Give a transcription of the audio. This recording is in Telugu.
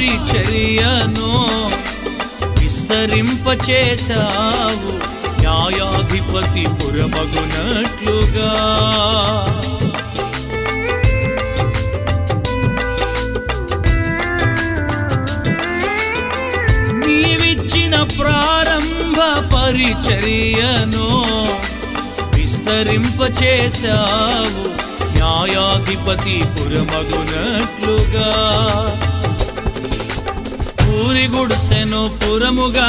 పరిచర్యను విస్తరింపచేశావు, న్యాయాధిపతి పురమగునట్లుగా. నీవిచ్చిన ప్రారంభ పరిచర్యను విస్తరింపచేశావు, న్యాయాధిపతి పురమగునట్లుగా. ఊరి గుడిసెను పురముగా